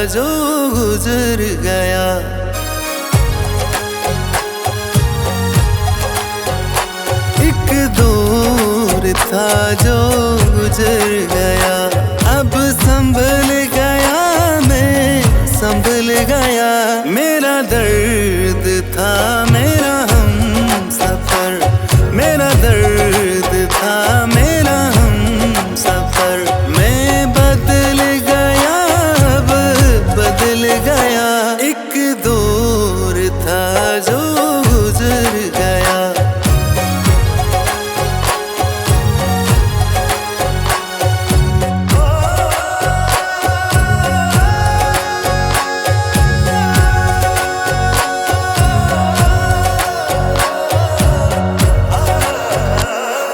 जो गुजर गया। एक दौर था जो गुजर गया, अब संभल गया मैं संभल गया। मेरा दर्द था मेरा हम सफर, मेरा दर्द था मेरा हम सफर। मैं बदल गया अब बदल गया, एक दौर था जो गुजर गया।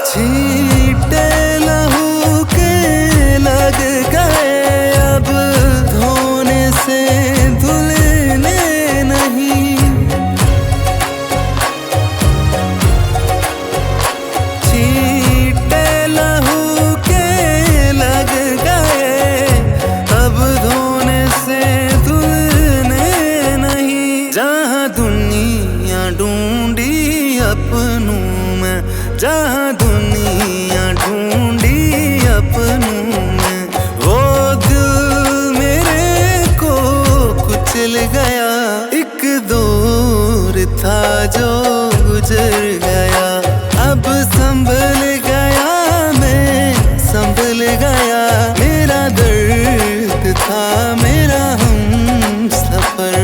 छींटे लहू के लग गए, अब धोने से धुलने नहीं। छींटे लहू के लग गए, अब धोने से धुलने नहीं। जहाँ दुनिया ढूंढी अपनों में, जहाँ दुनिया ढूंढी अपनों में, वो दिल मेरे को कुचल गया। एक दौर था जो गुजर गया, अब संभल गया मैं संभल गया। मेरा दर्द था मेरा हम सफर।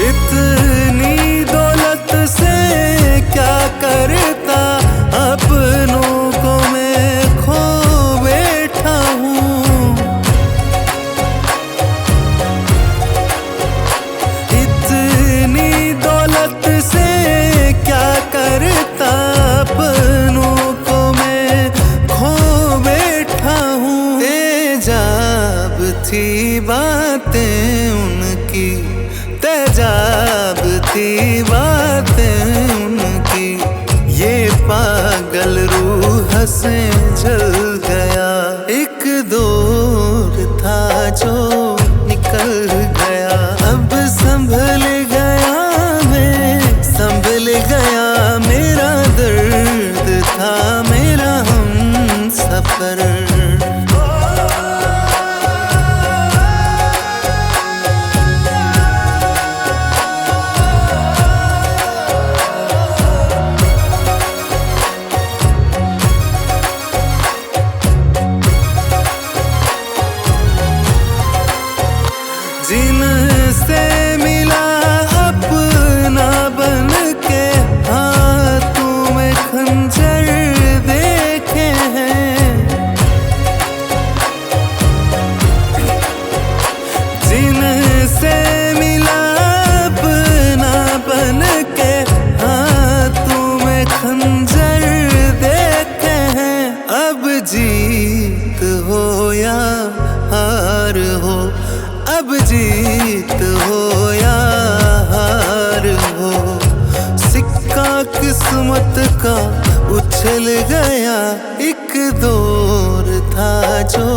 इतनी दौलत से क्या करता, अपनों को मैं खो बैठा हूँ। इतनी दौलत से क्या करता, अपनों को मैं खो बैठा हूँ। तेजाब थी बातें उनकी, तेजाब थी बातें उनकी। ये पागल रूह से जल गया, एक दौर था जो निकल गया। अब संभल गया मैं संभल गया, मेरा दर्द था मेरा हम सफर। जिनसे मिला अपना बन के, हाथों में खंजर देखे हैं। जिनसे मिला अपना बन के, हाथों में खंजर देखे हैं। अब जीत हो या हार हो, अब जीत हो या हार हो, सिक्का किस्मत का उछल गया। एक दौर था जो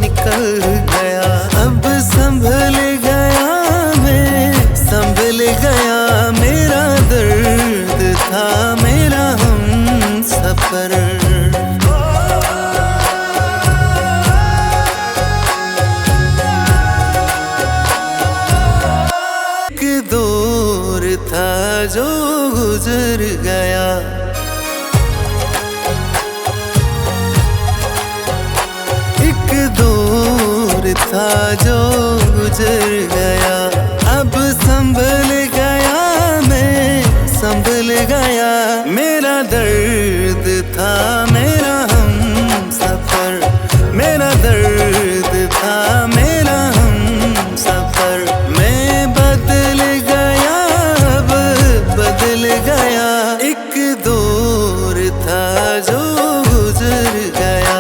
निकल गया, अब संभल गया मैं संभल गया। मेरा दर्द था मेरा हम सफर। दौर था जो गुजर गया, एक दौर था जो गुजर गया। अब संभल गया मैं संभल गया। मेरा दर्द था मेरा हम सफर, मेरा दर्द था मेरा हम सफर। मैं बदल गया अब बदल गया, एक दौर था जो गुजर गया।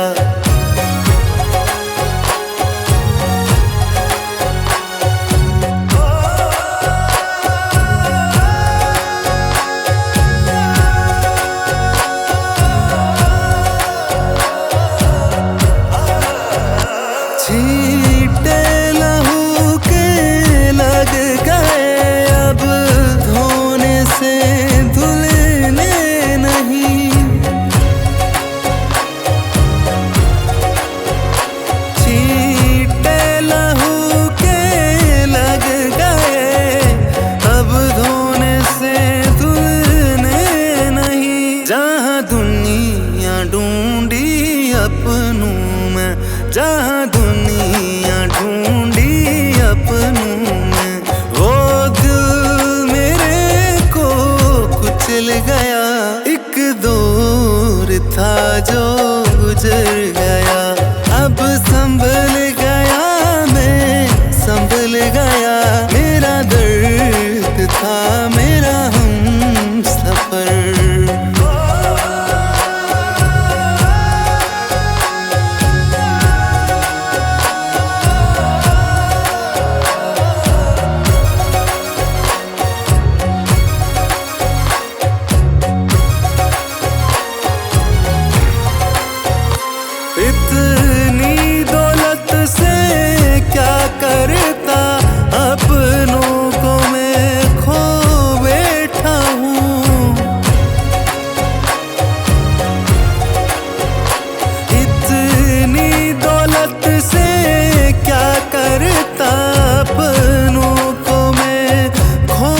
अपनों में, जहाँ दुनिया ढूंढी अपनों में। वो दिल मेरे को कुचल गया, एक दौर था जो गुजर गया। अब संभल गया मैं, संभल गया। मेरा दर्द था मेरा हम सफर। इतनी दौलत से क्या करता, अपनों को मैं खो बैठा हूँ। इतनी दौलत से क्या करता, अपनों को मैं खो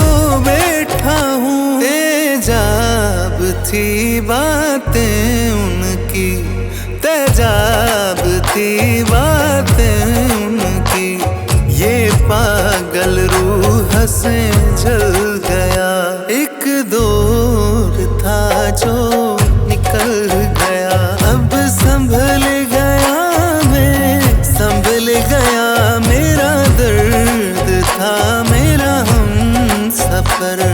बैठा हूँ। तेजाब थी बातें उनकी, तेजाब थी बातें उनकी। ये पागल रूह से जल गया, एक दौर था जो निकल गया। अब संभल गया मैं, संभल गया। मेरा दर्द था मेरा हम सफर।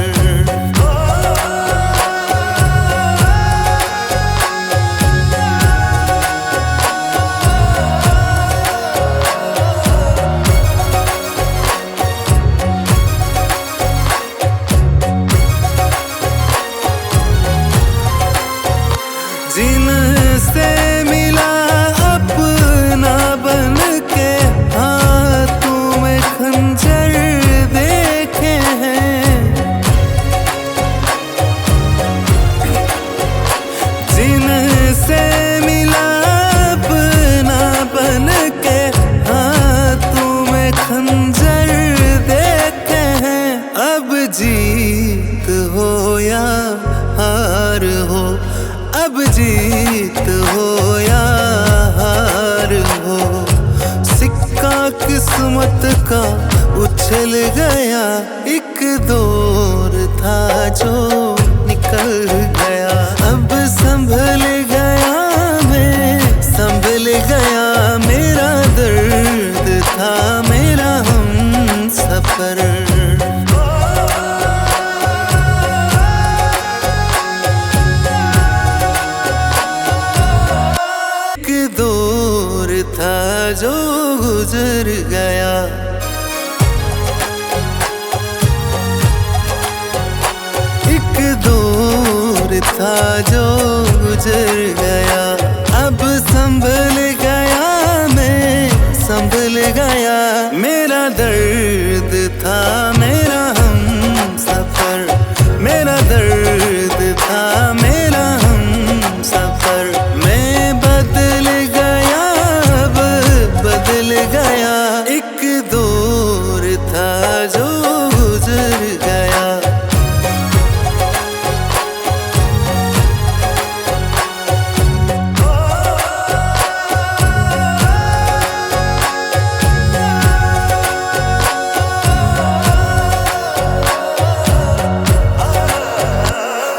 जिनसे मिला अपना बन के, हाथों में खंजर देखे हैं। जिनसे मिला अपना बन के, हाथों में खंजर देखे हैं। अब जीत हो या हार हो, अब जीत हो या हार हो। सिक्का किस्मत का उछल गया, एक दौर था जो निकल गया। अब संभल गया मैं, संभल गया। मेरा दर्द था मेरा हम सफर। दौर था जो गुजर गया, एक दौर था जो गुजर गया। अब संभल गया मैं, संभल गया। मेरा दर्द था मेरा हम सफर। मेरा दर्द था मेरा हम सफर। मैं बदल गया, अब बदल गया। एक दौर था जो गुजर गया।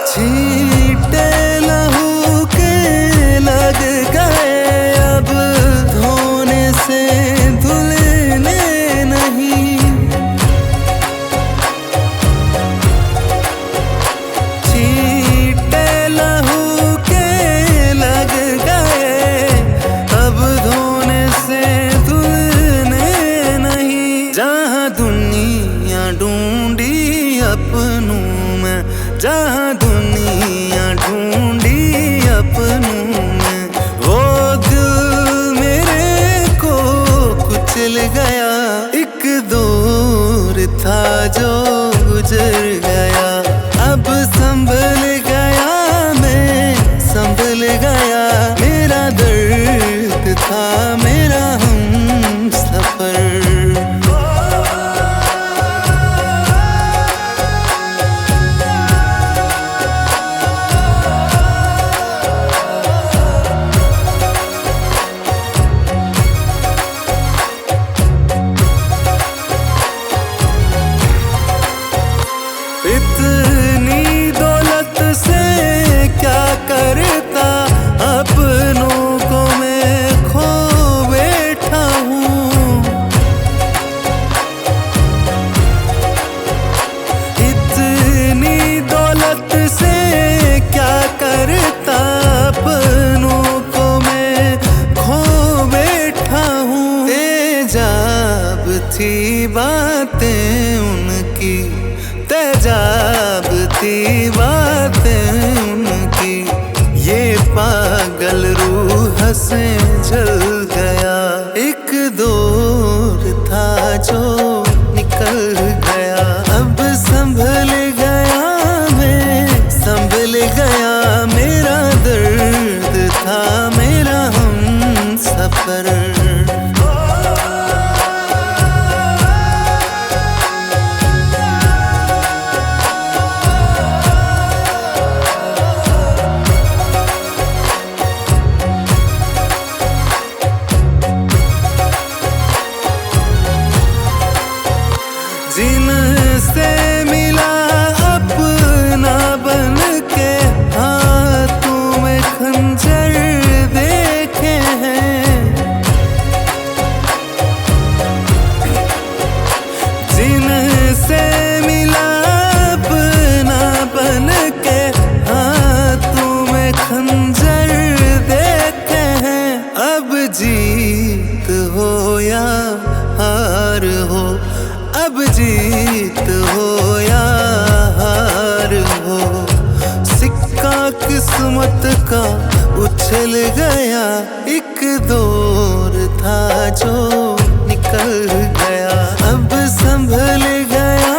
छींटे लहू के लग गए, अब धोने से धुलने नहीं। छींटे लहू के लग गए, अब धोने से धुलने नहीं। जहाँ दुनिया ढूंढी अपनों में, जहाँ दुनिया ढूंढी अपनों में। वो दिल मेरे को कुचल गया, एक दौर था जो गुजर गया। अब संभल गया मैं, संभल गया। मेरा दर्द था मेरा हम सफर। हंसे जल गया। एक दौर था जो निकल गया, अब संभल गया मैं, संभल गया। मेरा दर्द था मेरा हम सफर। जिनसे मिला अपना बन के, हाथों में खंजर देखे हैं। जिनसे मिला अपना बन के, हाथों में खंजर देखे हैं। अब जीत हो या हार हो, अब जीत हो या हार हो, सिक्का किस्मत का उछल गया। एक दौर था जो निकल गया, अब संभल गया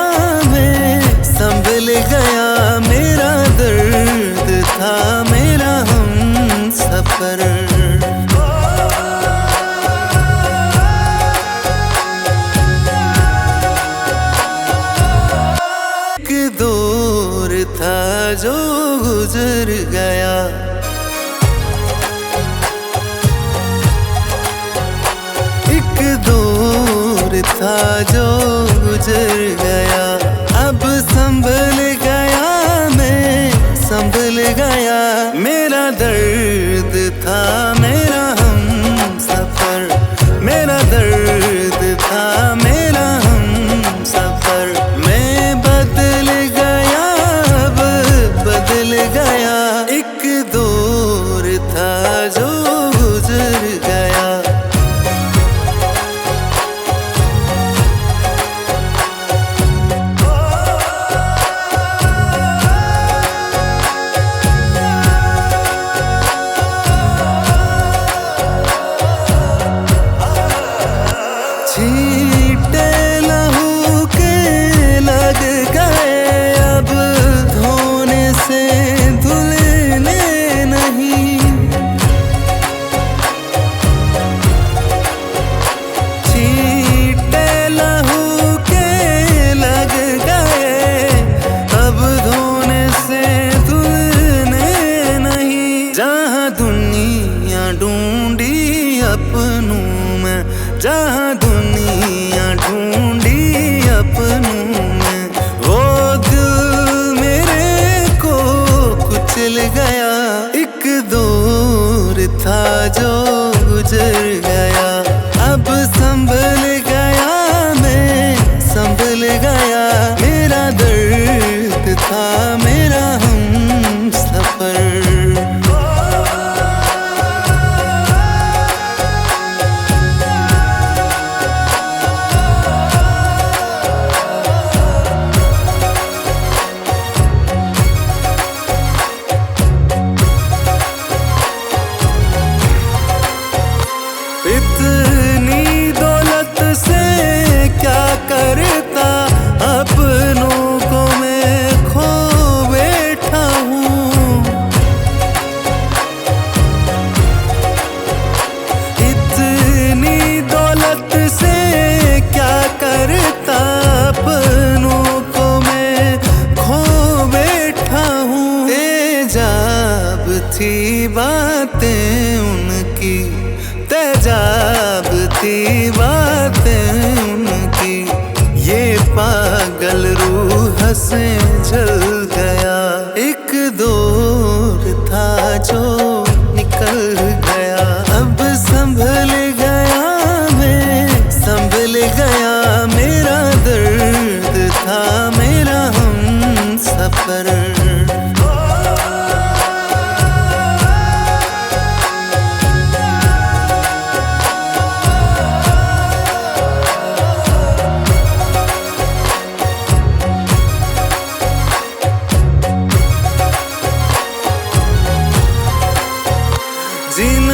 मैं, संभल गया। मेरा दर्द था मेरा हम सफर। दौर था जो गुजर गया, एक दौर था जो गुजर गया। अब संभल गया मैं, संभल गया। मेरा दर्द था मेरा हम सफर, मेरा दर्द था मेरा हम सफर। मैं बदल गया, अब बदल गया। एक दौर था जो गुजर गया। छींटे लहू के लग गए, अब धोने से धुलने नहीं। छींटे लहू के लग गए, अब धोने से धुलने नहीं। जहाँ दुनिया ढूंढी अपनों में, जहाँ दुनिया ढूंढी अपनों में, वो दिल मेरे को कुचल गया। एक दौर था जो गुजर गया, अब संभल गया मैं, संभल गया। मेरा दर्द था मेरा हम सफर। इतनी दौलत से क्या करता, अपनों को मैं खो बैठा हूँ। इतनी दौलत से क्या करता, अपनों को मैं खो बैठा हूँ। तेजाब थी बातें उनकी, तेजाब थी बातें उनकी। ये पागल रूह से जल गया, एक दौर था जो निकल गया। अब संभल गया मैं, संभल गया। मेरा दर्द था मेरा हम सफर। जिन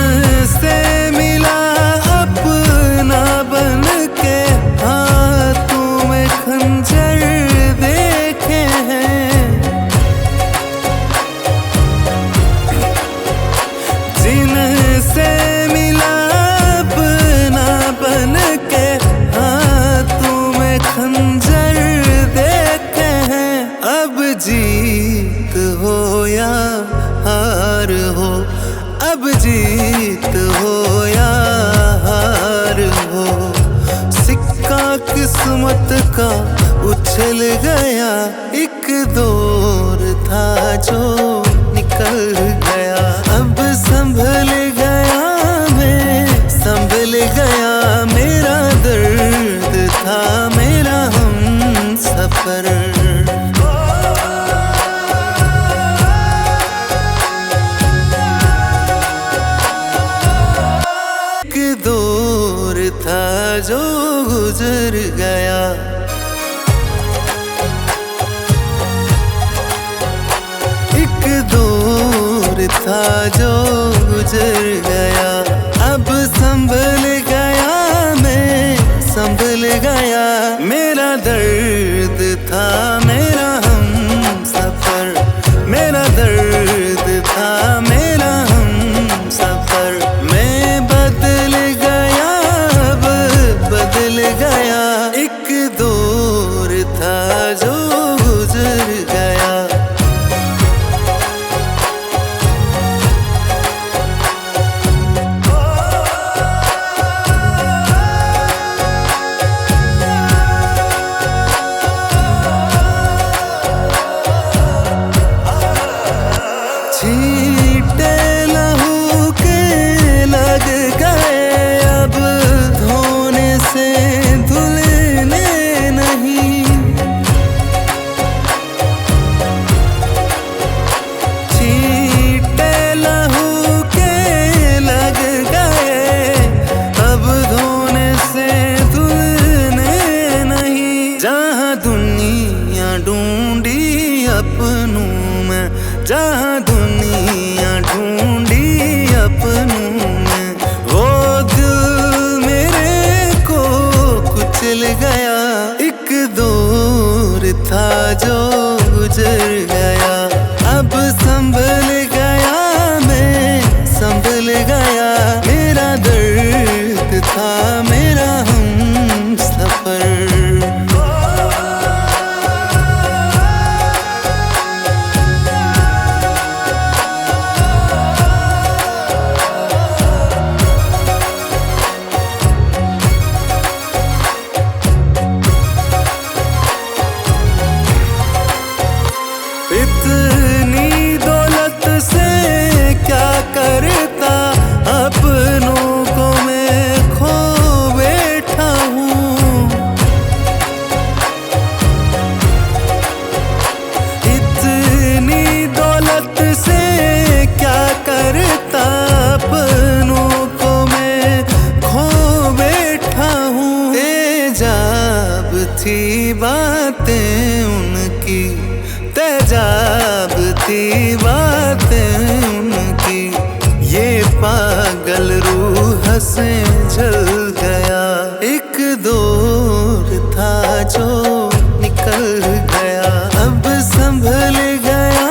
किस्मत का उछल गया, एक दौर था जो निकल गया। अब संभल गया मैं, संभल गया, मेरा दर्द था मेरा हम सफर। एक दौर था जो गुजर गया, एक दौर था जो गुजर गया। अब संभल गया मैं, संभल गया, मेरा दर्द था मेरा हम सफर। मेरा दर्द था मेरा हम सफर। मैं बदल गया, अब बदल गया, एक दौर था जो गुजर गया। छींटे लहू के लग गए, अब धोने से धुलने नहीं। छींटे लहू के लग गए, अब धोने से धुलने नहीं। जहाँ दुनिया ढूंढी अपनों में, जहाँ दुनिया ढूंढी अपनों में, वो दिल मेरे को कुचल गया। एक दौर था जो गुजर गया, अब संभल गया मैं, संभल गया, मेरा दर्द था मेरा हम सफर। इतनी दौलत से क्या करता, अपनों को मैं खो बैठा हूँ। इतनी दौलत से क्या करता, अपनों को मैं खो बैठा हूँ। तेजाब थी बातें उनकी, तेजाब थी बातें उनकी, ये पागल रूह से जल गया। एक दौर था जो निकल गया, अब संभल गया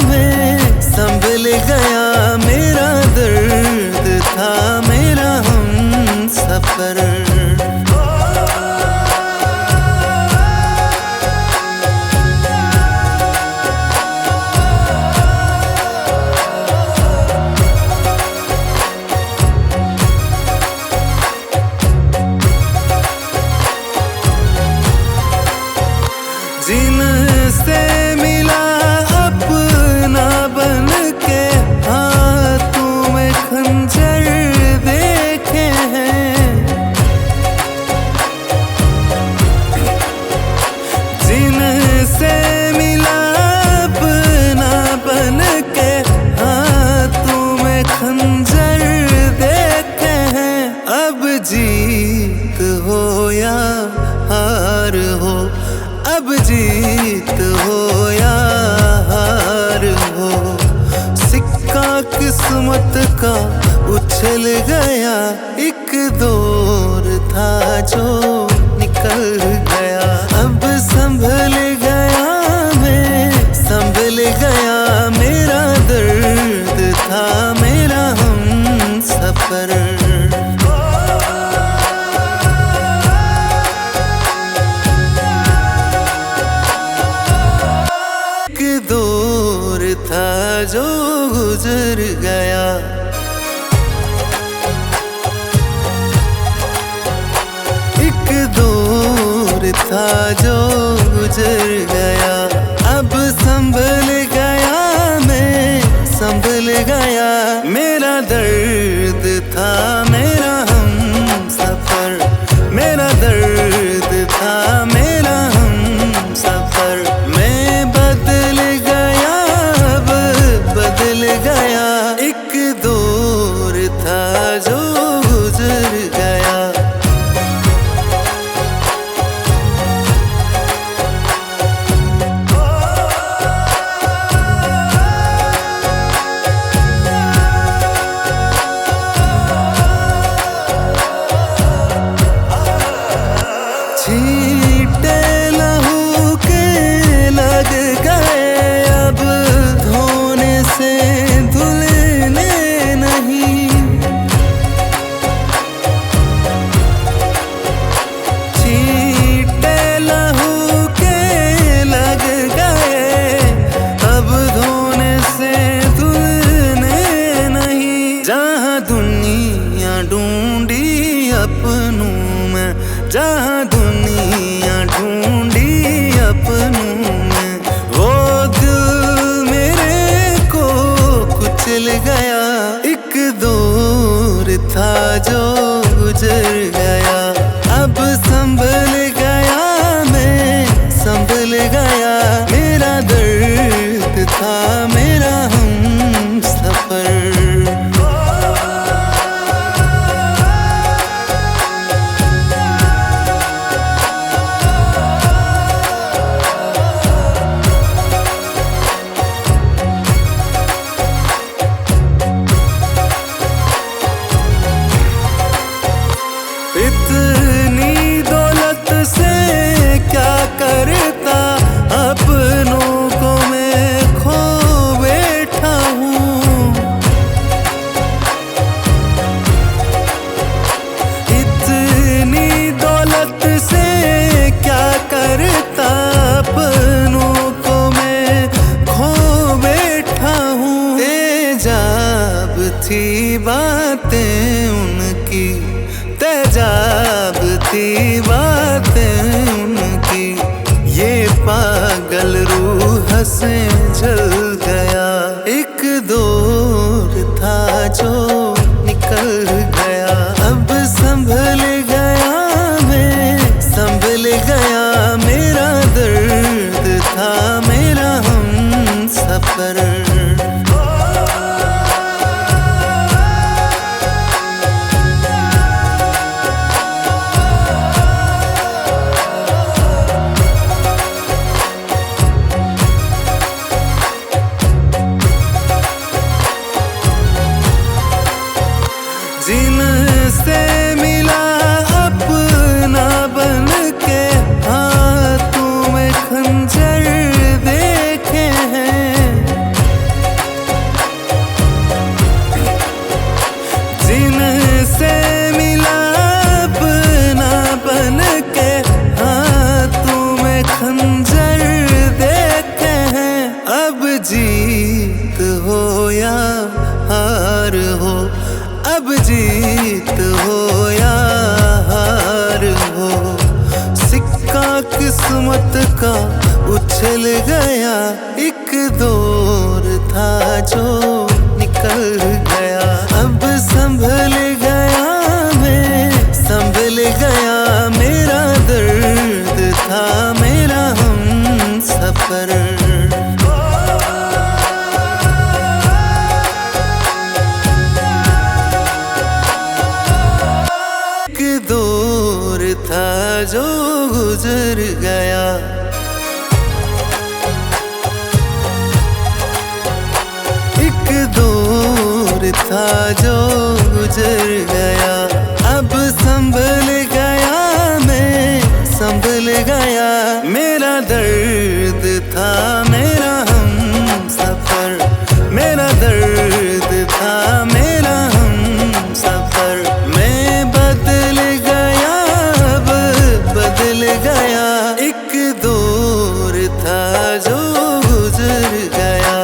मैं, संभल गया, मेरा दर्द था मेरा हम सफर। जिनसे मिला अपना बन के, हाथों में खंजर देखे हैं। जिनसे मिला अपना बन के, हाथों में खंजर देखे हैं। अब जीत हो या हार हो, अब जीत हो या हार हो, सिक्का किस्मत का उछल गया। एक दौर था जो निकल गया, अब संभल गया मैं, संभल गया, मेरा दर्द था मेरा हम सफर। दौर था जो गुजर गया, एक दौर था जो गुजर गया। अब संभल गया मैं, संभल गया। मेरा दर्द था मेरा हम सफर, मेरा दर्द था मेरा हम सफर। मैं बदल गया, अब बदल गया। एक दौर था जो गुजर गया। छींटे लहू के लग गए, अब धोने से धुलने नहीं। छींटे लहू के लग गए, अब धोने से धुलने नहीं। जहाँ दुनिया ढूंढी अपनों में, जहाँ दुनिया ढूंढी अपनों में, वो दिल मेरे को कुचल गया। एक दौर था जो गुजर गया। अब संभल गया मैं, संभल गया। मेरा दर्द था मेरा हम सफर। इतनी दौलत से क्या करता, अपनों को मैं खो बैठा हूँ। इतनी दौलत से क्या करता, अपनों को मैं खो बैठा हूँ। तेजाब थी बातें उनकी, तेजाब थी बातें उनकी। ये पागल रूह से जल गया। एक दौर था जो निकल गया। अब संभल गया मैं, संभल गया। मेरा दर्द था मेरा हम सफर। जिनसे मिला अपना बन के, हाथों में खंजर देखे हैं। जिनसे मिला अपना बन के, हाथों में खंजर देखे हैं। अब जीत हो या हार हो, अब जीत हो या हार हो, सिक्का किस्मत का उछल गया। एक दौर था जो निकल गया। अब संभल गया मैं, संभल गया। मेरा दर्द था मेरा हम सफर। दौर था जो गुजर गया। एक दौर था जो गुजर गया। अब संभल गया मैं, संभल गया। मेरा दर्द था मेरा हम सफर, मेरा दर्द था मेरा हम सफर। मैं बदल गया, अब बदल गया। एक दौर था जो गुजर गया।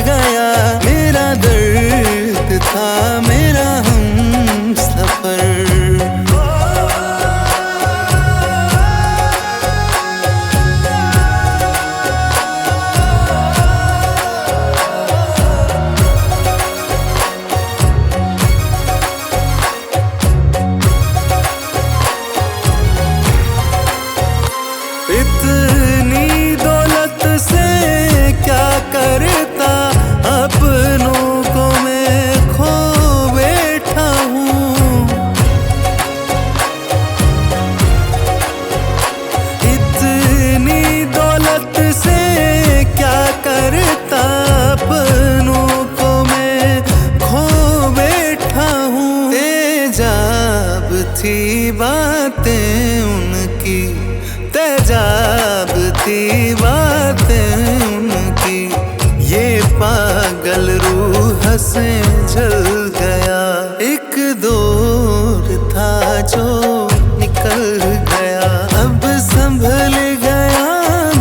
गया, मेरा दर्द था मेरा हम सफर। इतनी दौलत से क्या करता, अपनों को मैं खो बैठा हूँ। इतनी दौलत से क्या करता, अपनों को मैं खो बैठा हूँ। तेजाब थी बातें उनकी, तेजाब थी बातें उनकी, ये पागल रूह से जल गया। एक दौर था जो निकल गया, अब संभल गया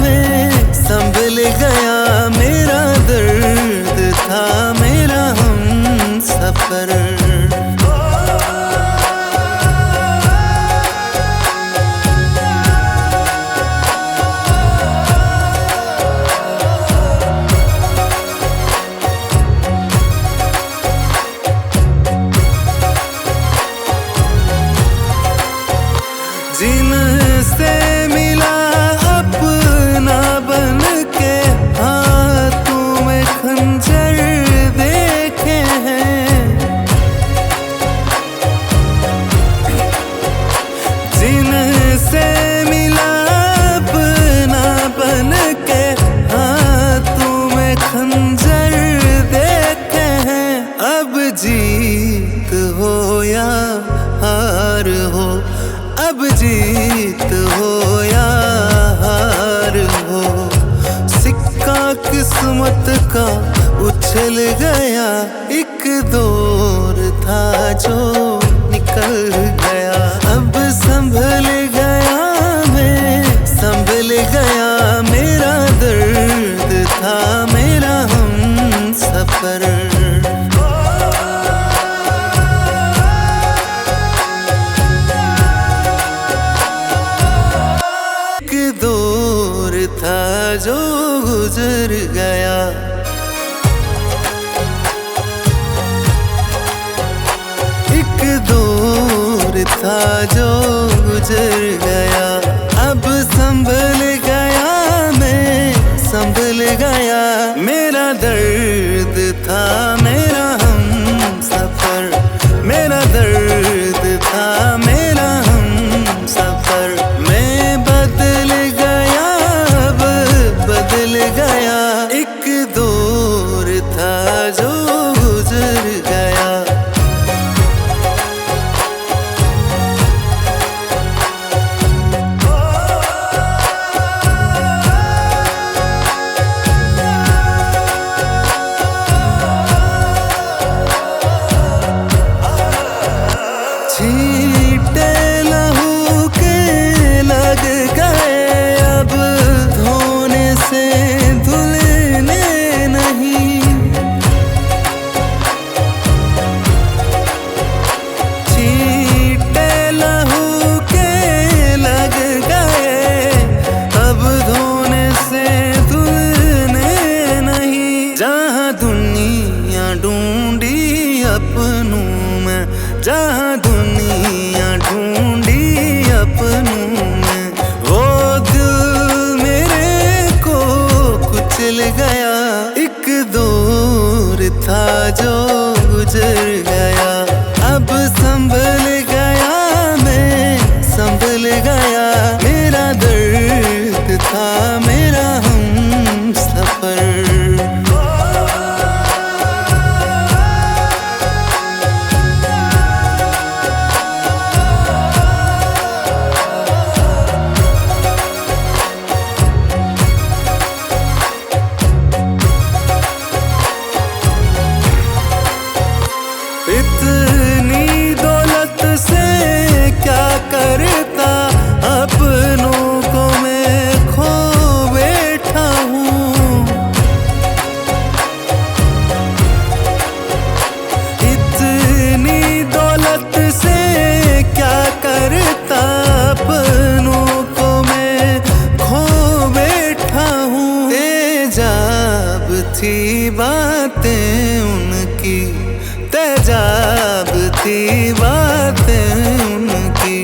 मैं, संभल गया। मेरा दर्द था मेरा हम सफर। जिनसे मिला अपना बन के, हाथों में खंजर देखे हैं। जिनसे मिला अपना बन के, हाथों में खंजर देखे हैं। अब जीत हो या हार हो, अब जीत हो या हार हो, सिक्का किस्मत का उछल गया। एक दौर था जो निकल गया, अब संभल गया मैं, संभल गया। मेरा दर्द था मेरा हम सफर। दौर था जो गुजर गया, एक दौर था जो गुजर गया। अब संभल गया मैं, संभल गया। मेरा दर्द था मेरा हम सफर, मेरा दर्द था मेरा हम सफर। मैं बदल गया, अब बदल गया। एक दौर था जो गुजर गया। छींटे लहू के लग गए, अब धोने से धुलने नहीं। छींटे लहू के लग गए, अब धोने से धुलने नहीं। जहाँ दुनिया ढूंढी अपनों में, जहाँ दुनिया ढूंढी अपनों में, वो दिल मेरे को कुचल गया। एक दौर था जो गुजर गया, अब संभल गया मैं, संभल गया। मेरा दर्द था मेरा हम सफर। थी बातें उनकी, तेजाब थी बातें उनकी।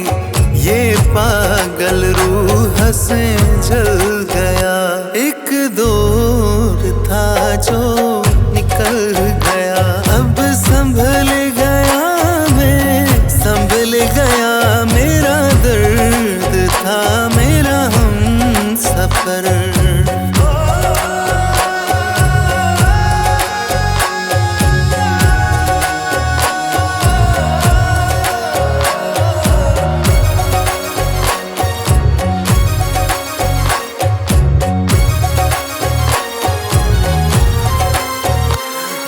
ये पागल रूह से जल गया, एक दौर था जो निकल गया। अब संभल गया मैं, संभल गया। मेरा दर्द था मेरा हम सफर।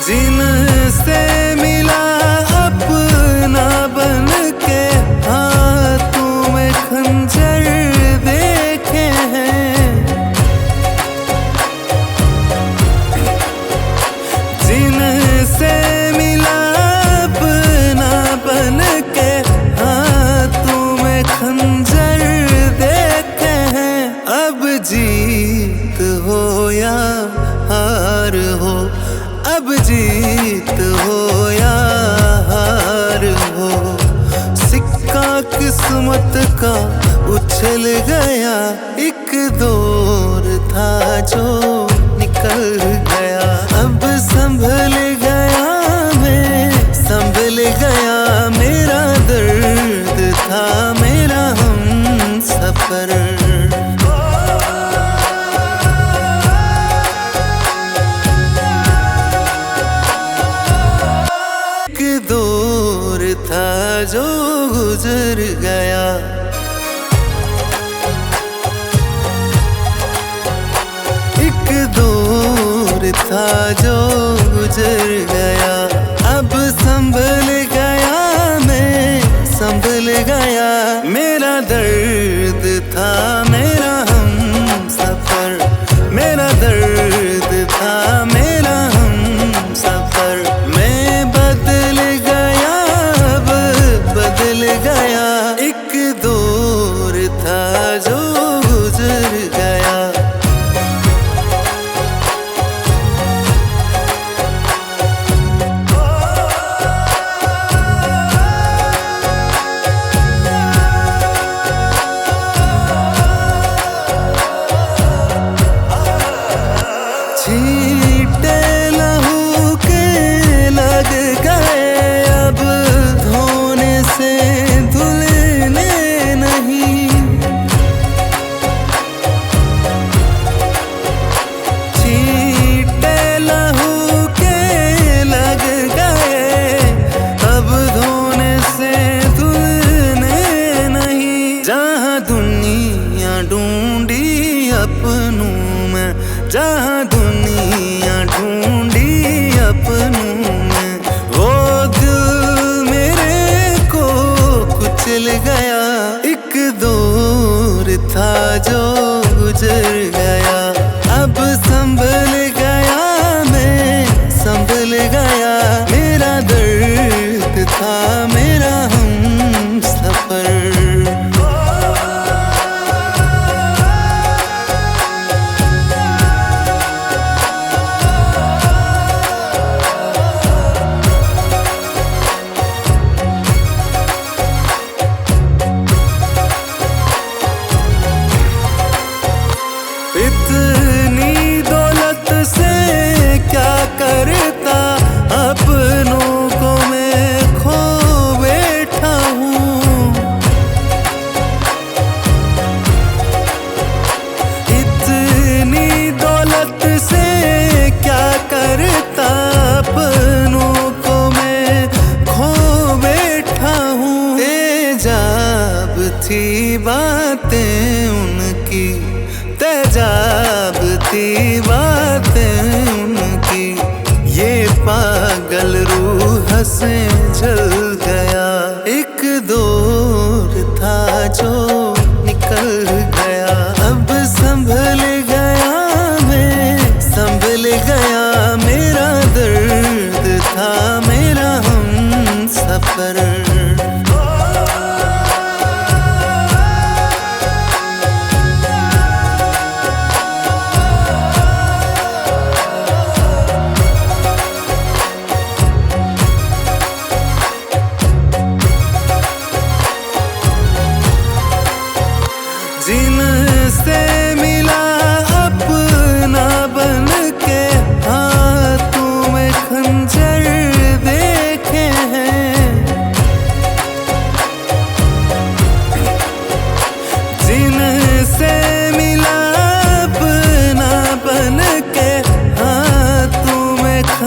जिनसे मिला अपना बन के, हाथों में खंजर देखे हैं। जिनसे मिला अपना बन के, हाथों में खंजर देखे हैं। अब जीत हो या हार हो, अब जीत हो या हार हो, सिक्का किस्मत का उछल गया। एक दौर था जो निकल गया। अब संभल गया मैं, संभल गया। मेरा दर्द था मेरा हम सफर। दौर था जो गुजर गया, एक दौर था जो गुजर गया। अब संभल गया मैं, संभल गया। मेरा दर्द था मेरा हम सफर, मेरा दर्द था मेरा हम सफर। मैं बदल गया, अब बदल गया। एक दौर था जो गुजर गया। छींटे लहू के लग गए, अब धोने से धुलने नहीं। छींटे लहू के लग गए, अब धोने से धुलने नहीं। जहाँ दुनिया ढूंढी अपनों में, जहाँ दुनिया ढूंढी अपनों में, वो दिल मेरे को कुचल गया। एक दौर था जो गुजर गया। अब संभल गया मैं, संभल गया। मेरा दर्द था मेरा हम सफर। इतनी दौलत से क्या करता, अपनों को मैं खो बैठा हूँ। इतनी दौलत से क्या करता, अपनों को मैं खो बैठा हूँ। तेजाब थी बातें उनकी, तेजाब थी बातें उनकी। ये पागल रूह से जल गया, एक दौर था जो निकल गया। अब संभल गया मैं, संभल गया। मेरा दर्द था मेरा हम सफर।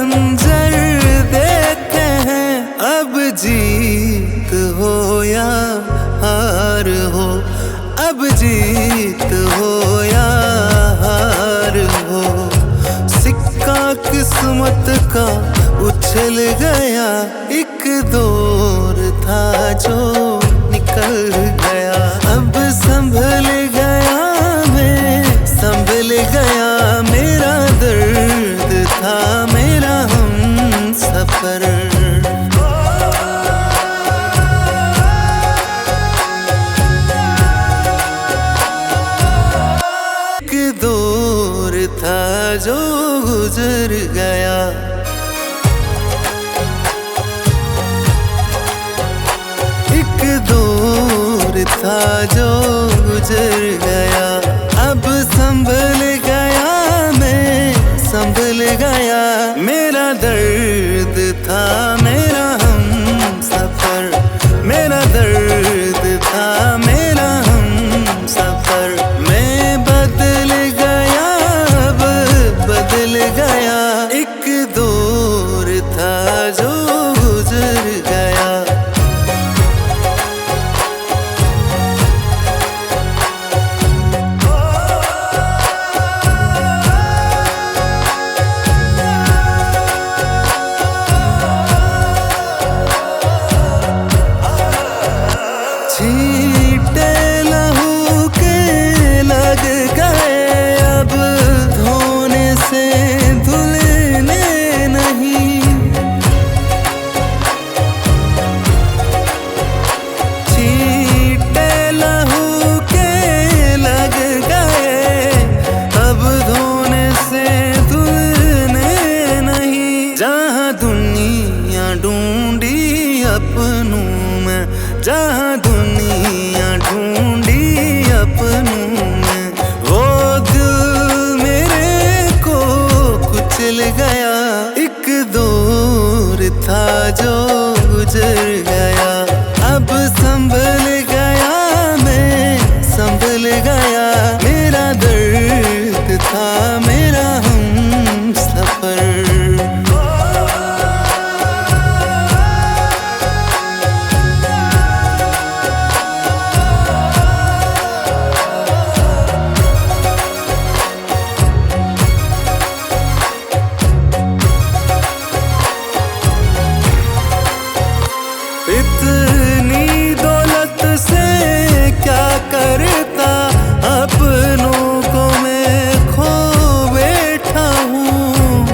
खंजर देखे हैं। अब जीत हो या हार हो, अब जीत हो या हार हो, सिक्का किस्मत का उछल गया। एक दौर था जो निकल गया। अब संभल गया मैं, संभल गया। मेरा दर्द था मेरा हम सफर। एक दौर था जो गुजर गया। एक दौर था जो गुजर गया। अब संभल गया मैं, संभल गया। मेरा दर्द था मेरा हम सफर। मेरा दर्द था मेरा हम सफर। मैं बदल गया, अब बदल गया। एक दौर था जो गुजर गया। छींटे लहू के लग गए, अब धोने से धुलने नहीं। छींटे लहू के लग गए, अब धोने से धुलने नहीं। जहाँ दुनिया ढूंढी अपनों में, जहाँ दुनिया ढूंढी अपनों में, वो दिल मेरे को कुचल गया। एक दौर था जो गुजर गया। अब संभल गया मैं, संभल गया। मेरा दर्द था मेरा हम सफर। इतनी दौलत से क्या करता, अपनों को मैं खो बैठा हूँ।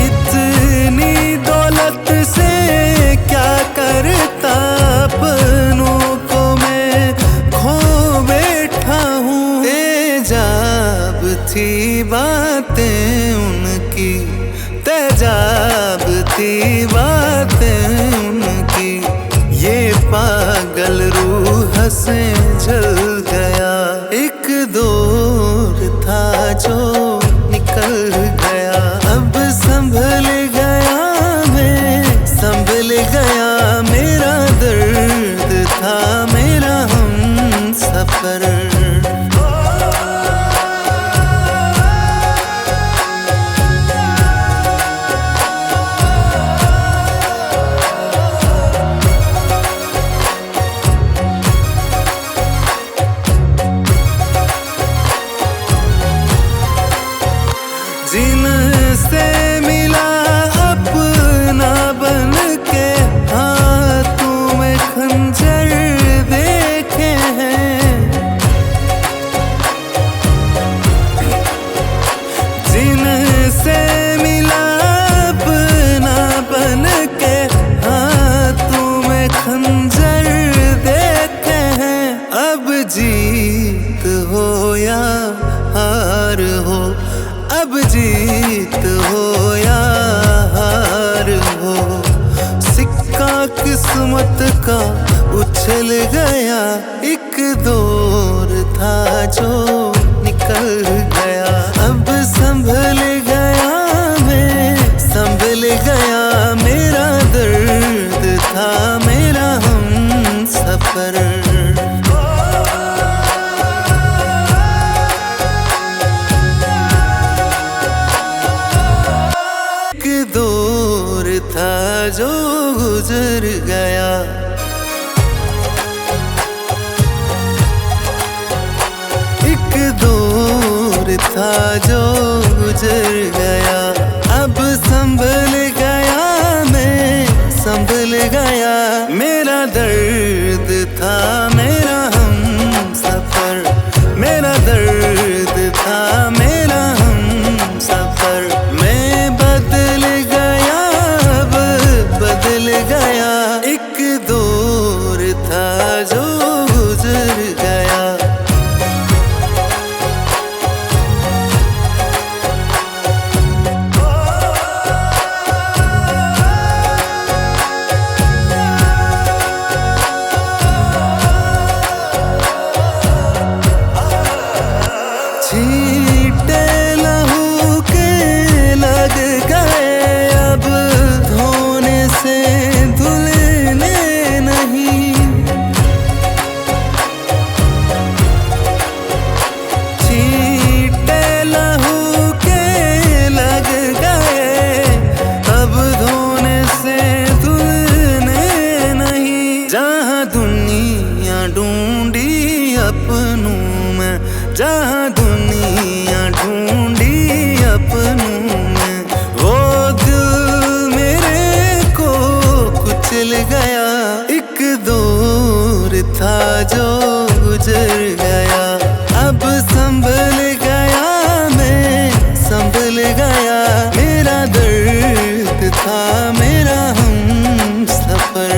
इतनी दौलत से क्या करता, अपनों को मैं खो बैठा हूँ। तेजाब थी बातें उनकी, तेजाब थी बातें उनकी। ये पागल रूह से जल गया। एक दौर था जो निकल गया। अब संभल गया मैं, संभल गया। मेरा दर्द था मेरा हम सफर। जिनसे मिला अपना बन के, हाथों में खंजर देखे हैं। जिनसे मिला अपना बन के, हाथों में खंजर देखे हैं। अब जीत हो या हार हो, अब जीत हो या हार हो, सिक्का किस्मत का उछल गया। एक दौर था जो निकल गया। अब संभल गया मैं, संभल गया। मेरा दर्द था मेरा हम सफर। गुजर गया। एक दौर था जो गुजर गया, अब संभल गया मैं संभल गया। मेरा दर्द था मेरा हम सफर, मेरा दर्द था मेरा हम सफर। मैं बदल गया अब बदल गया, एक दौर था जो गुजर गया। छींटे लहू के लग गए, अब धोने से धुलने नहीं। छींटे लहू के लग गए, अब धोने से धुलने नहीं। जहाँ दुनिया ढूंढी अपनों में, जहाँ दुनिया ढूंढी अपनों में, वो दिल मेरे को कुचल गया। एक दौर था जो गुजर गया, अब संभल गया मैं संभल गया। मेरा दर्द था मेरा हम सफर।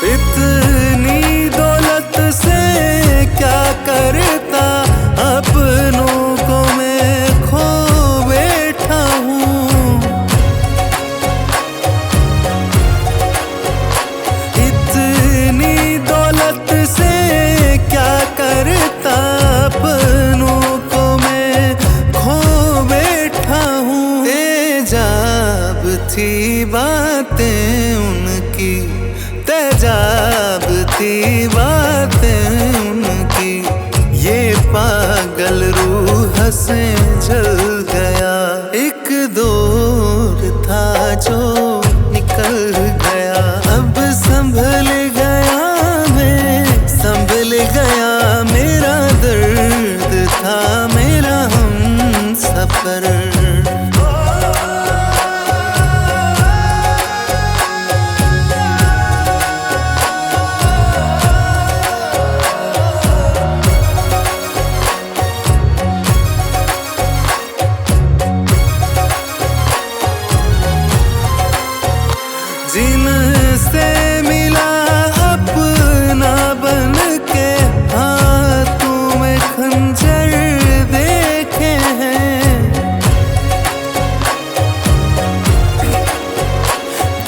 इतनी दौलत से क्या करता, अपनों को मैं खो बैठा हूँ। इतनी दौलत से क्या करता, अपनों को मैं खो बैठा हूँ। तेजाब थी बातें उनकी, तेजाब थी बातें उनकी। ये पागल रूह से जल गया, एक दौर था जो निकल गया। अब संभल गया मैं संभल गया, मेरा दर्द था मेरा हम सफर। जिनसे मिला अपना बन के, हाथों में खंजर देखे हैं।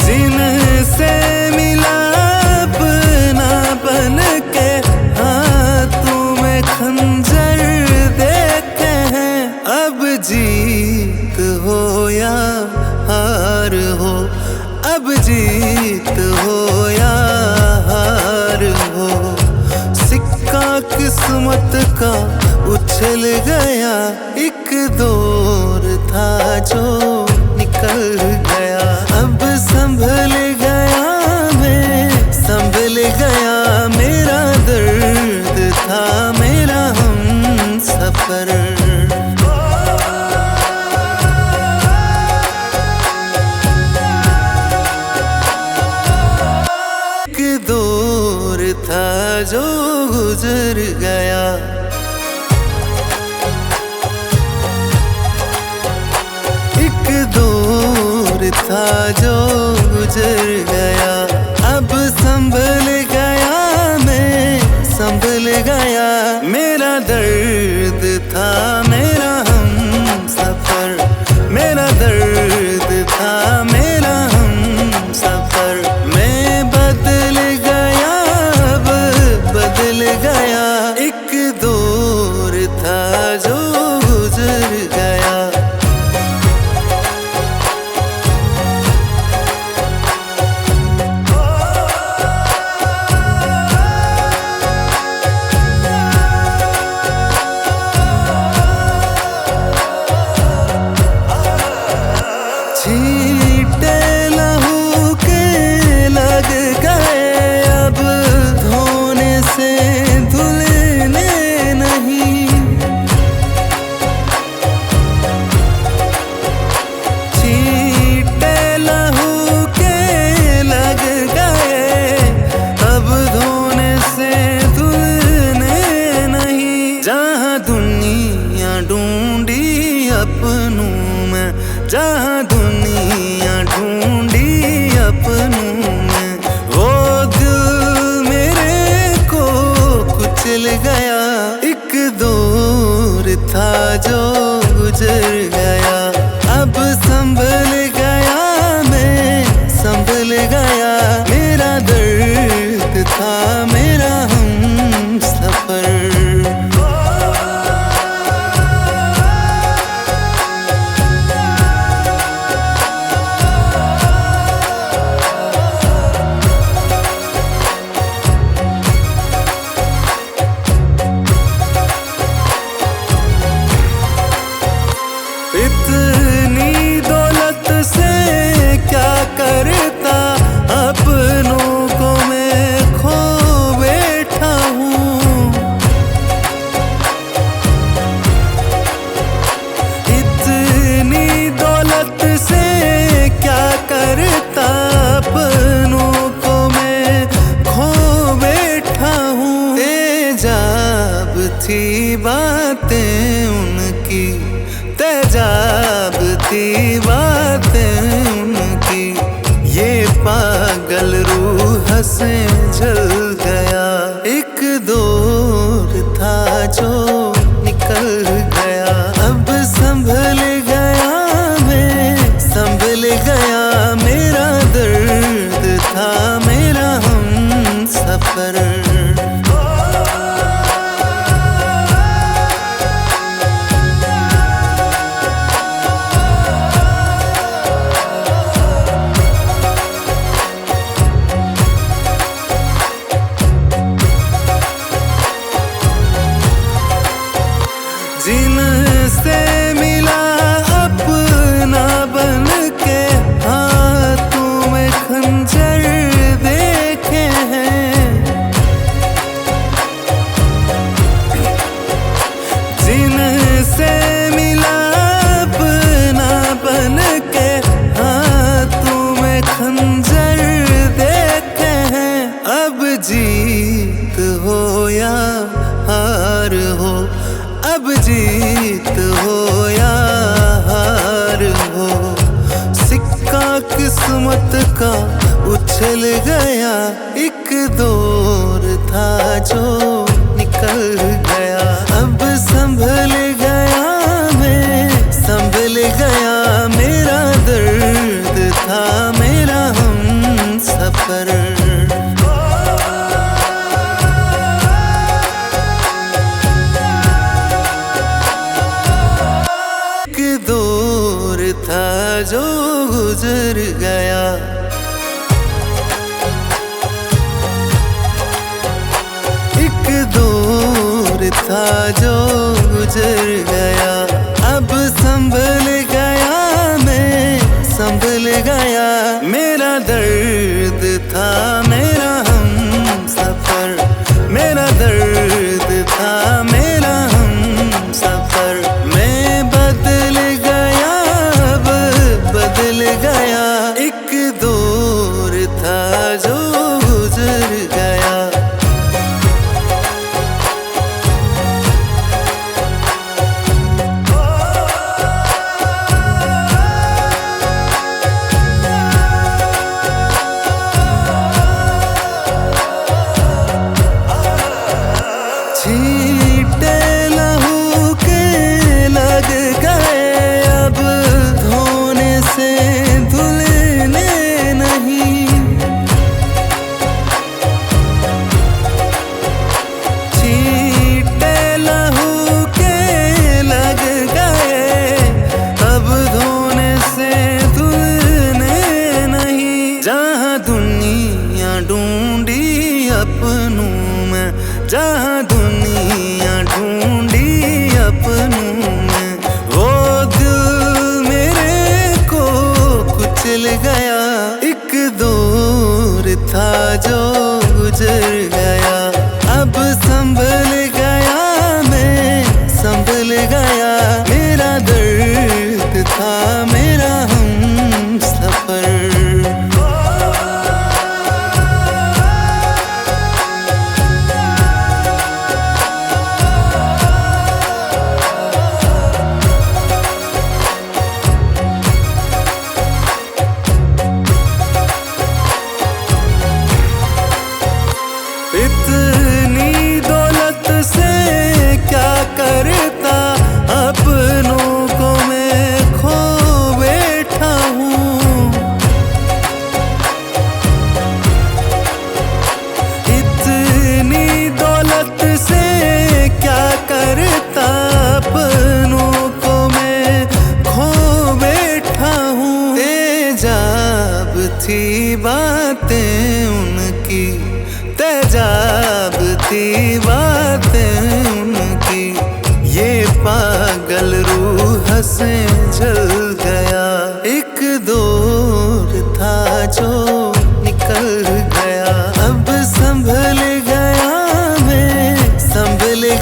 जिनसे मिला अपना बन के, हाथों में खंजर देखे हैं। अब जीत हो या हार हो, अब जीत हो या हार हो, सिक्का किस्मत का उछल गया। एक दौर था जो निकल गया, अब संभल गया मैं संभल गया। मेरा दर्द था मेरा हम सफर। दौर था जो गुजर गया, एक दौर था जो गुजर गया। अब संभल गया मैं संभल गया, मेरा दर्द था मेरा हम सफर। मेरा दर्द था मेरा हम सफर। मैं बदल गया अब बदल गया, एक दौर था जो गुजर गया। अपनों में, जहाँ दुनिया ढूंढी अपनों में। वो दिल मेरे को कुचल गया, एक दौर था जो गुजर गया। अब संभल गया मैं, संभल गया। मेरा दर्द था मेरा हम सफर। इतनी दौलत से क्या करता, अपनों को मैं खो बैठा हूँ। इतनी दौलत से क्या करता, अपनों को मैं खो बैठा हूँ। तेजाब थी बातें उनकी, तेजाब थी बातें उनकी। ये पागल रूह से जल गया, एक दौर था जो निकल गया। अब संभल गया मैं, संभल गया। मेरा दर्द था मेरा हम सफर। जिनसे मिला अपना बन के, हाथों में खंजर देखे हैं। जिनसे मिला अपना बन के, हाथों में खंजर देखे हैं। अब जीत हो या हार हो, अब जीत हो या हार हो। सिक्का किस्मत का उछल गया, एक दौर था जो निकल गया। अब संभल गया मैं, संभल गया। मेरा दर्द था मेरा हम सफर। दौर था जो गुजर गया, एक दौर था जो गुजर गया। अब संभल गया मैं, संभल गया। मेरा दर्द था मेरा हम सफर। मेरा दर्द था मेरा हम सफर। मैं बदल गया, अब बदल गया। एक दौर था जो गुजर गया। छींटे लहू के लग गए, अब धोने से धुलने नहीं। छींटे लहू के लग गए, अब धोने से धुलने नहीं। जहाँ दुनिया ढूंढी अपनों में, जहाँ दुनिया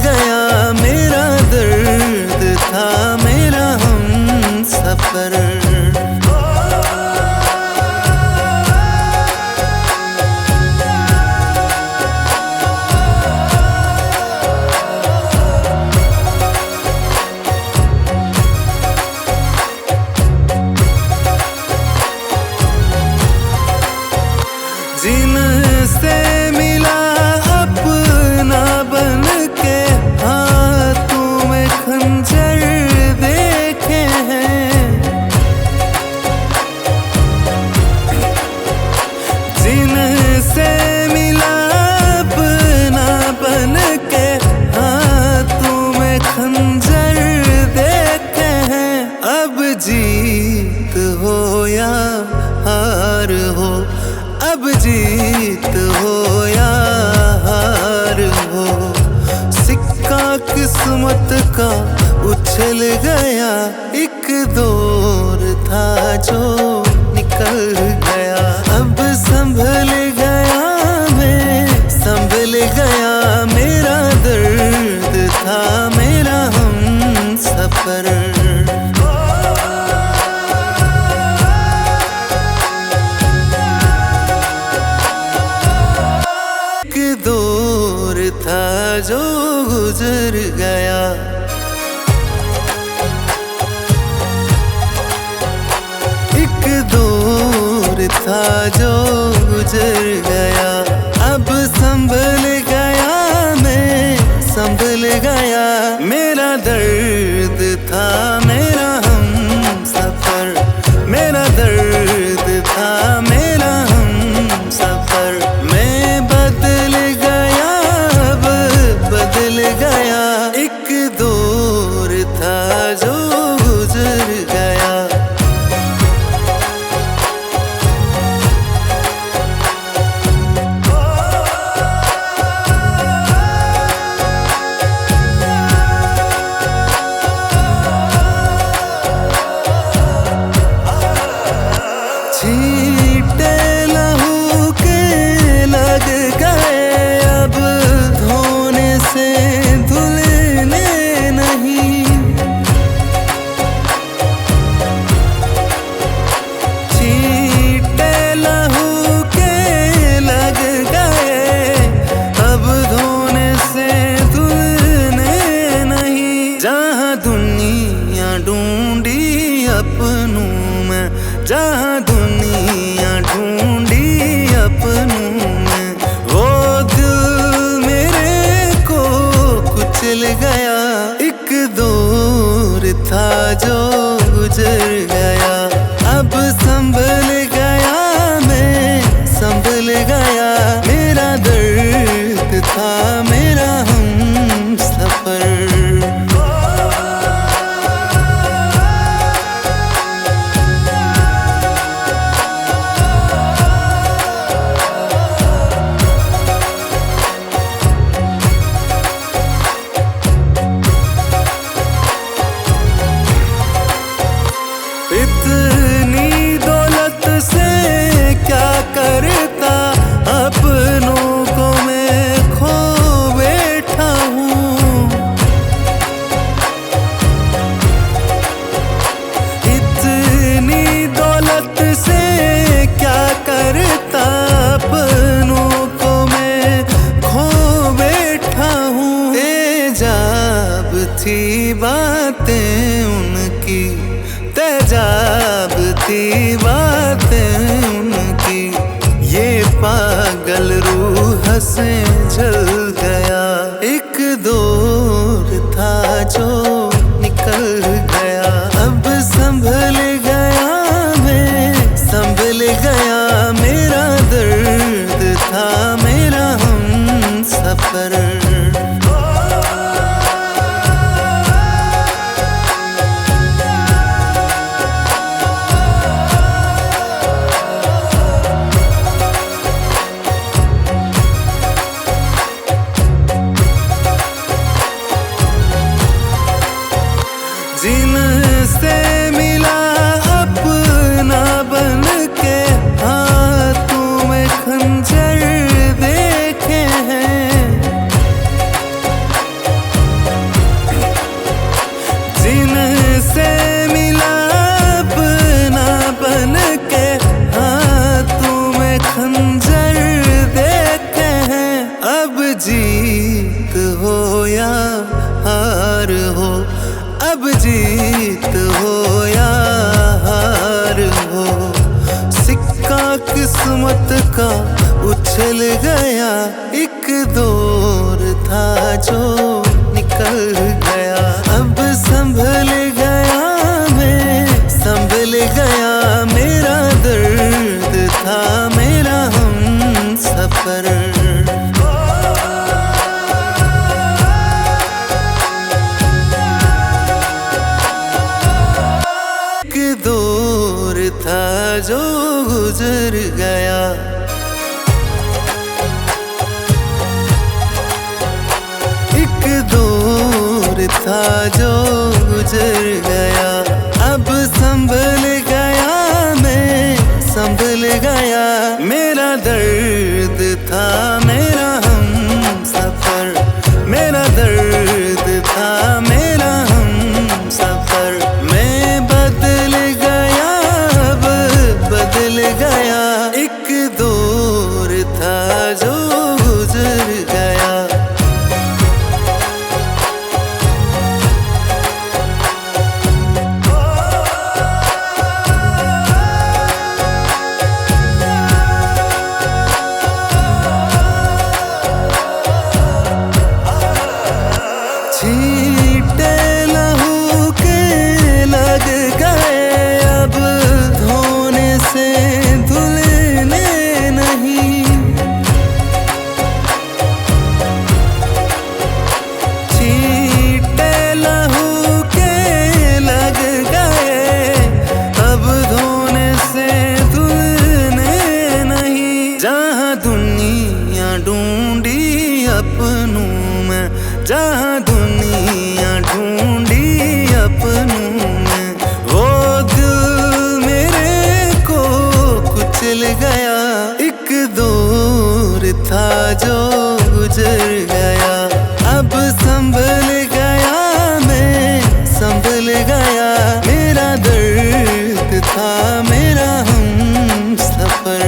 गया मेरा दर्द था मेरा हम सफर। जिनसे मिला अपना बन के हाथों में खंजर देखे हैं, जिनसे मिला अपना बन के हाथों में खंजर देखे हैं। अब जीत हो या हार हो, अब जीत हो या हार हो, सिक्का किस्मत का उछल गया। एक दौर था जो निकल गया, अब संभल गया मैं, संभल गया मेरा दर्द था मेरा हम सफर। दौर था जो गुजर गया, एक दौर था जो गुजर गया। अब संभल गया मैं, संभल गया मेरा दर्द था मेरा हम सफर, मेरा दर्द था मेरा हम सफर। मैं बदल गया, अब बदल गया, एक दौर था जो गुजर गया। छींटे लहू के लग गए अब धोने से धुलने नहीं, छींटे लहू के लग गए अब धोने से धुलने नहीं। जहाँ दुनिया ढूंढी अपनों में, जहाँ दुनिया ढूंढी अपनों में, वो दिल मेरे को कुचल गया। एक दौर था जो गुजर गया, अब संभल गया मैं, संभल गया मेरा दर्द था मेरा हम सफर। इतनी दौलत से क्या करता, अपनों को मैं खो बैठा हूँ। इतनी दौलत से क्या करता, अपनों को मैं खो बैठा हूँ। तेजाब थी बातें उनकी, तेजाब थी बातें उनकी, ये पागल रूह से जल गया। एक दौर था जो निकल गया, अब संभल गया मैं, संभल गया मेरा दर्द था मेरा हम सफर। अब जीत हो या हार हो, सिक्का किस्मत का उछल गया। एक दौर था जो निकल गया, अब संभल गया मैं, संभल गया। मेरा दर्द था मेरा हम सफर, एक दौर था जो गुजर गया। एक दौर था जो गुजर गया, अब संभल गया मैं, संभल गया। मेरा दर्द था मेरा हम सफर, मेरा दर्द था मेरा हम सफर। मैं बदल गया अब बदल गया, एक दौर था जो गुजर गया। छींटे लहू के लग गए, अब धोने से धुलने नहीं। छींटे लहू के लग गए, अब धोने से धुलने नहीं। जहाँ दुनिया ढूंढी अपनों में, जहाँ दुनिया ढूंढी अपनों में, वो दिल मेरे को कुचल गया। एक दौर था जो गुजर गया, अब संभल गया मैं, संभल गया। मेरा दर्द था मेरा हम सफर,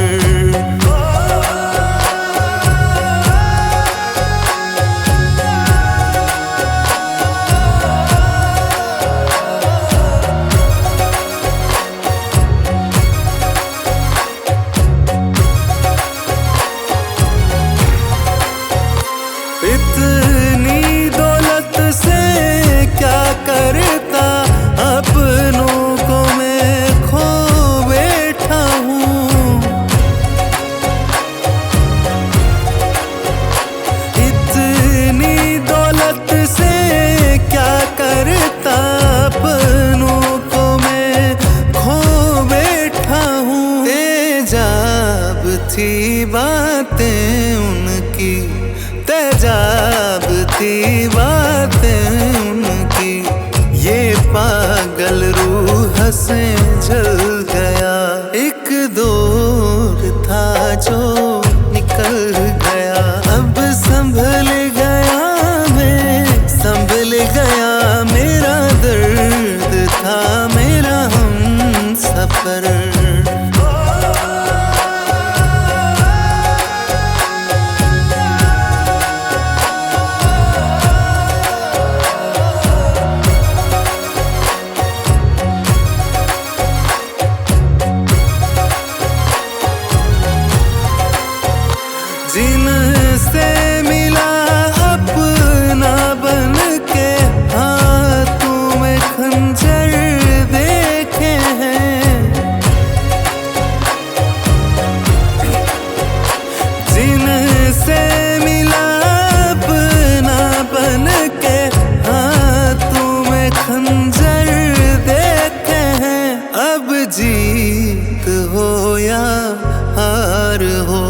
इतनी दौलत से क्या करता, अपनों को मैं खो बैठा हूँ। इतनी दौलत से क्या करता, अपनों को मैं खो बैठा हूँ। तेजाब थी बातें उनकी, तेजाब थी बातें उनकी, ये पागल रूह से जल गया। एक दौर था जो निकल गया, अब संभल गया मैं, संभल गया। मेरा दर्द था मेरा हम सफर, जिनसे मिला अपना बन के, हाथों में खंजर देखे हैं। जिनसे मिला अपना बन के, हाथों में खंजर देखे हैं। अब जीत हो या हार हो,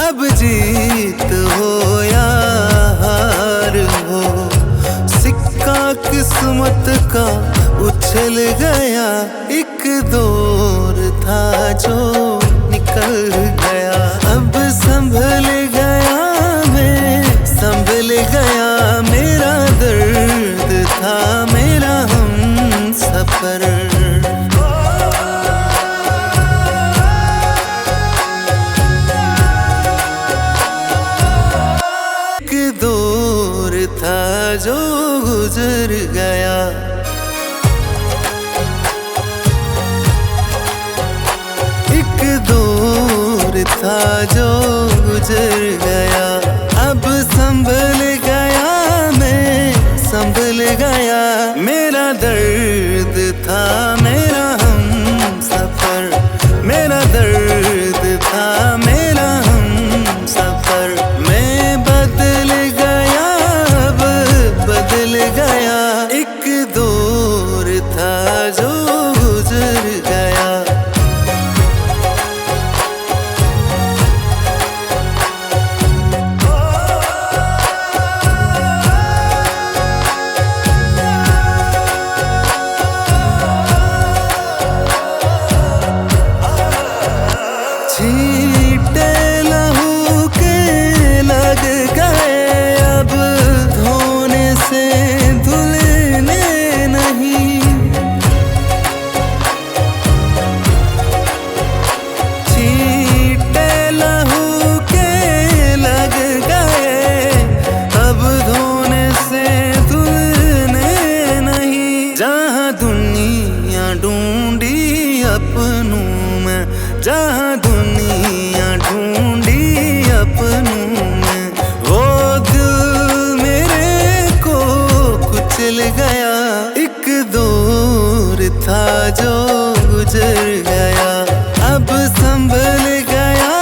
अब जीत हो या हार हो, सिक्का किस्मत का उछल गया। एक दौर था जो निकल गया, अब संभल गया मैं, संभल गया। मेरा दर्द था मेरा हम सफर, दौर था जो गुजर गया। था जो गुजर गया। अब संभल गया मैं, संभल गया। मेरा दर्द था मेरा हम सफर, मेरा दर्द था मेरा हम सफर। मैं बदल गया, अब बदल गया। एक दौर था जो गुजर गया। छींटे लहू के लग गए, अब धोने से धुलने नहीं। छींटे लहू के लग गए, अब धोने से धुलने नहीं। जहाँ दुनिया ढूंढी अपनों में, जहाँ दुनिया ढूंढी अपनों में, वो दिल मेरे को कुचल गया। एक दौर था जो गुजर गया। अब संभल गया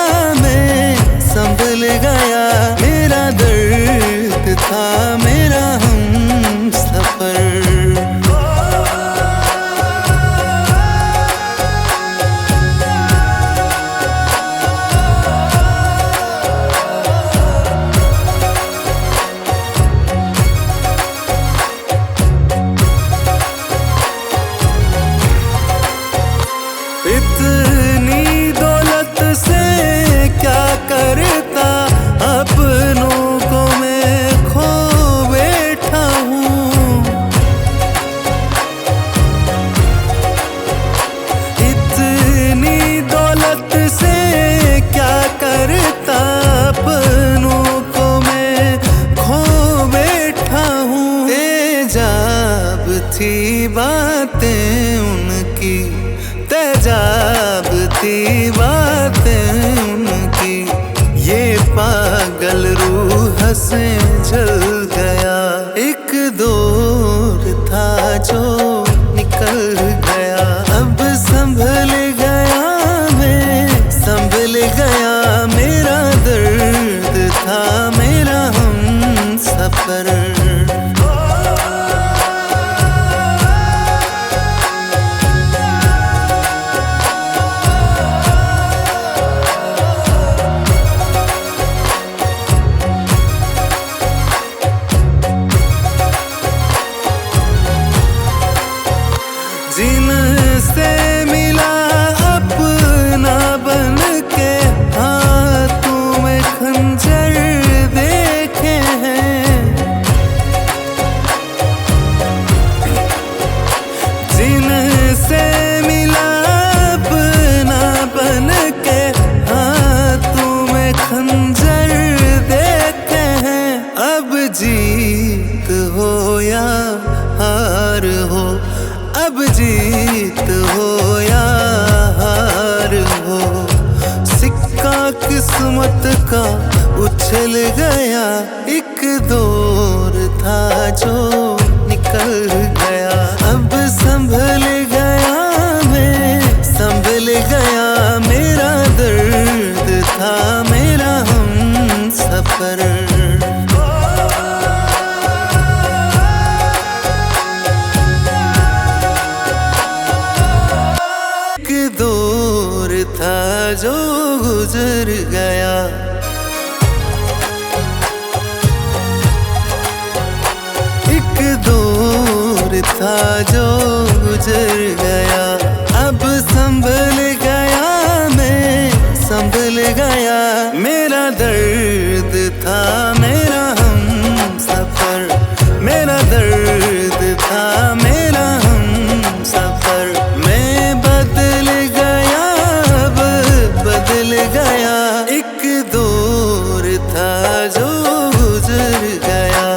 मैं, संभल गया। मेरा दर्द था मेरा हम सफर। इतनी दौलत से क्या करता, अपनों को मैं खो बैठा हूँ। इतनी दौलत से क्या करता, अपनों को मैं खो बैठा हूँ। तेजाब थी बातें उनकी, तेजाब थी बातें उनकी। ये पागल रूह से जल गया। एक दौर था जो निकल गया। अब संभल गया मैं, संभल गया। मेरा दर्द था मेरा हम सफर। जिनसे मिला अपना बन के, हाथों में खंजर देखे हैं। जिनसे मिला अपना बन के, हाथों में खंजर देखे हैं। अब जीत हो या हार हो, अब जीत हो या हार हो, सिक्का किस्मत का उछल गया। एक दौर था जो निकल गया। अब संभल गया मैं, संभल गया। मेरा दर्द था मेरा हम सफर। दौर था जो गुजर गया। एक दौर था जो गुजर गया। अब संभल गया मैं, संभल गया। मेरा दर्द था मेरा हम सफर, मेरा दर्द था मेरा हम सफर। मैं बदल गया, अब बदल गया। एक दौर था जो गुजर गया।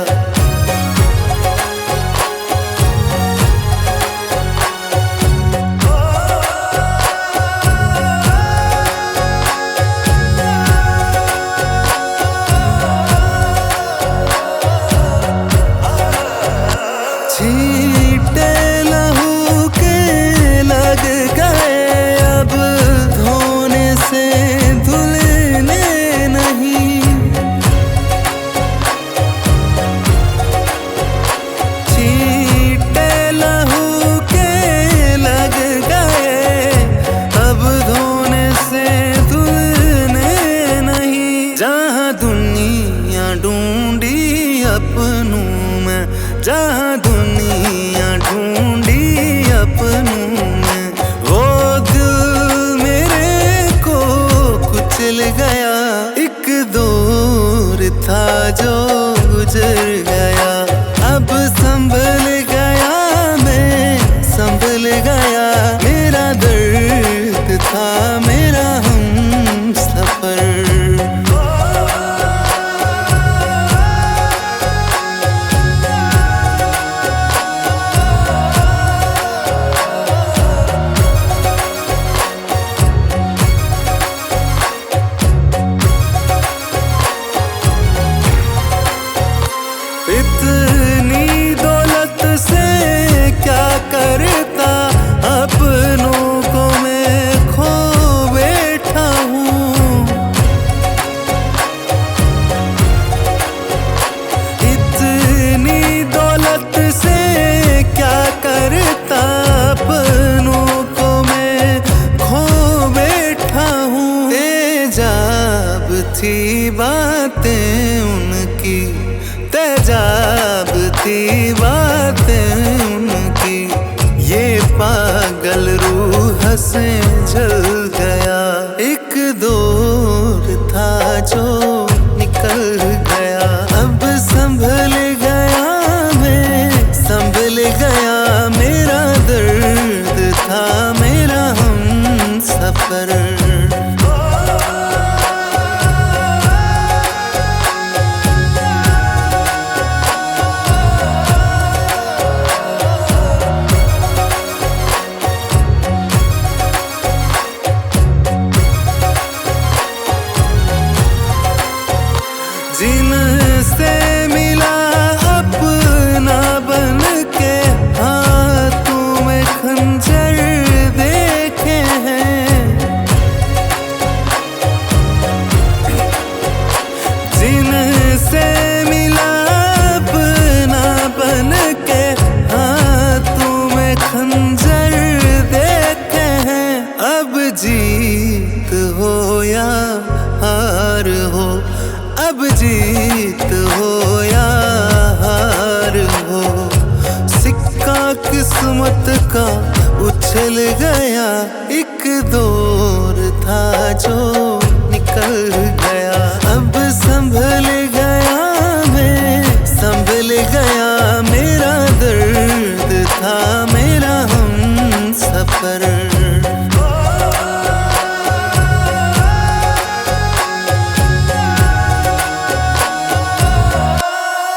छींटे लहू के लग गए, अब धोने से धुलने नहीं। छींटे लहू के लग गए, अब धोने से धुलने नहीं। जहाँ दुनिया ढूंढी अपनों में, जहाँ दुनिया ढूंढी अपनों में, वो दिल मेरे को कुचल गया। एक दौर था जो गुजर गया, अब संभल गया मैं, संभल गया। मेरा दर्द था मेरा हम सफर। इतनी दौलत से क्या करता, अपनों को मैं खो बैठा हूँ। इतनी दौलत से क्या करता, अपनों को मैं खो बैठा हूँ। तेजाब थी बातें उनकी, तेजाब थी बातें उनकी, ये पागल रूह से जल गया। एक दौर था जो निकल गया, अब संभल गया मैं, संभल गया। मेरा दर्द था मेरा हम सफर। जिनसे मिला अपना बन के, हाथों में खंजर देखे हैं। जिनसे मिला अपना बन के, हाथों में खंजर देखे हैं। अब जीत हो या हार हो, अब जीत हो या हार हो, सिक्का किस्मत का उछल गया। एक दौर था जो